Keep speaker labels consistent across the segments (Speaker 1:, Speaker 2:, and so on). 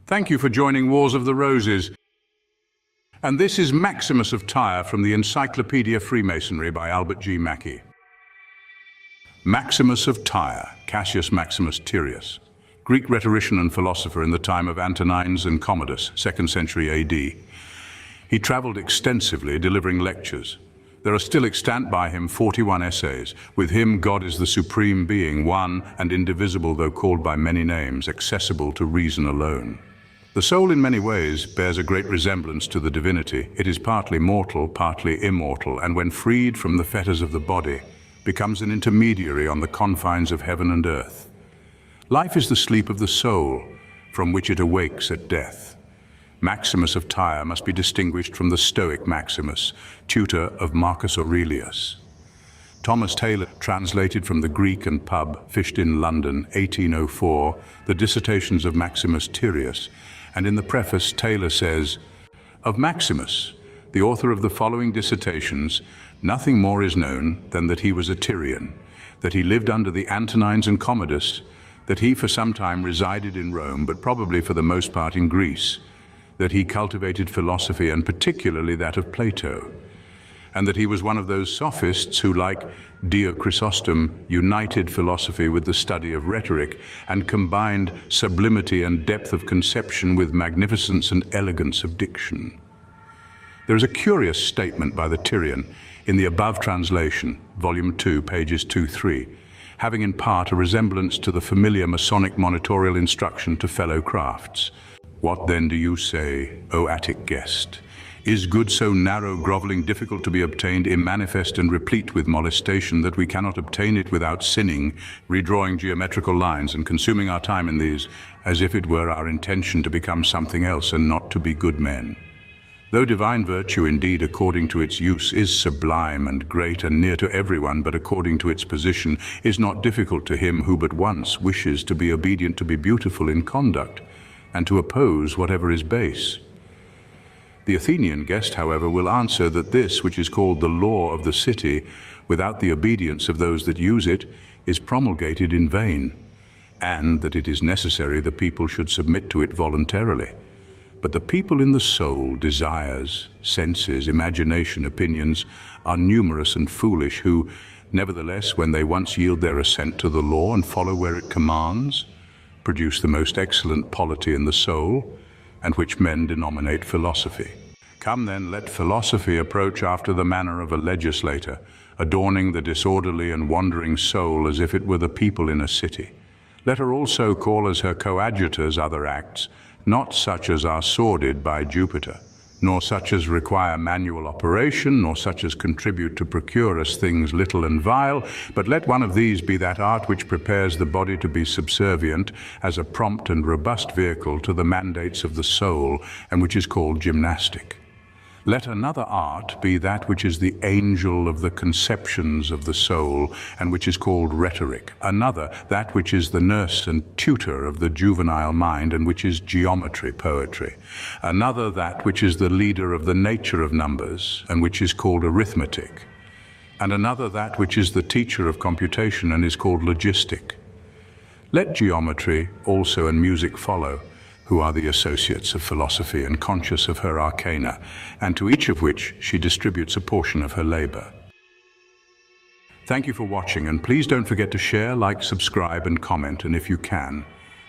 Speaker 1: Thank you for joining Wars of the Roses. And this is Maximus of Tyre from the Encyclopedia of Freemasonry by Albert G. Mackey. Maximus of Tyre, Cassius Maximus Tyrius, Greek rhetorician and philosopher in the time of Antonines and Commodus, 2nd century AD. He traveled extensively, delivering lectures. There are still extant by him 41 essays. With him, God is the supreme being, one and indivisible, though called by many names, accessible to reason alone. The soul in many ways bears a great resemblance to the divinity. It is partly mortal, partly immortal, and when freed from the fetters of the body, becomes an intermediary on the confines of heaven and earth. Life is the sleep of the soul, from which it awakes at death. Maximus of Tyre must be distinguished from the Stoic Maximus, tutor of Marcus Aurelius. Thomas Taylor translated from the Greek and Pub, Fished in London, 1804, the Dissertations of Maximus Tyrius, and in the preface Taylor says, "Of Maximus, the author of the following dissertations, nothing more is known than that he was a Tyrian, that he lived under the Antonines and Commodus, that he for some time resided in Rome, but probably for the most part in Greece, that he cultivated philosophy and particularly that of Plato, and that he was one of those sophists who, like Dio Chrysostom, united philosophy with the study of rhetoric and combined sublimity and depth of conception with magnificence and elegance of diction." There is a curious statement by the Tyrian in the above translation, volume 2, pages 2-3, having in part a resemblance to the familiar Masonic monitorial instruction to fellow crafts. "What then do you say, O Attic guest? Is good so narrow, groveling, difficult to be obtained, immanifest and replete with molestation, that we cannot obtain it without sinning, redrawing geometrical lines and consuming our time in these, as if it were our intention to become something else and not to be good men? Though divine virtue indeed, according to its use, is sublime and great and near to everyone, but according to its position, is not difficult to him who but once wishes to be obedient, to be beautiful in conduct, and to oppose whatever is base." The Athenian guest, however, will answer that this, which is called the law of the city, without the obedience of those that use it, is promulgated in vain, and that it is necessary the people should submit to it voluntarily. But the people in the soul, desires, senses, imagination, opinions, are numerous and foolish, who, nevertheless, when they once yield their assent to the law and follow where it commands, produce the most excellent polity in the soul, and which men denominate philosophy. Come then, let philosophy approach after the manner of a legislator, adorning the disorderly and wandering soul as if it were the people in a city. Let her also call as her coadjutors other acts, not such as are sordid by Jupiter, nor such as require manual operation, nor such as contribute to procure us things little and vile, but let one of these be that art which prepares the body to be subservient as a prompt and robust vehicle to the mandates of the soul, and which is called gymnastic. Let another art be that which is the angel of the conceptions of the soul, and which is called rhetoric. Another, that which is the nurse and tutor of the juvenile mind, and which is geometry, poetry. Another, that which is the leader of the nature of numbers, and which is called arithmetic. And another, that which is the teacher of computation, and is called logistic. Let geometry also and music follow, who are the associates of philosophy and conscious of her arcana, and to each of which she distributes a portion of her labor. Thank you for watching, and please don't forget to share, like, subscribe, and comment, and if you can,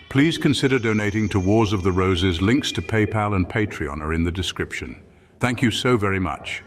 Speaker 1: please consider donating to Wars of the Roses. Links to PayPal and Patreon are in the description. Thank you so very much.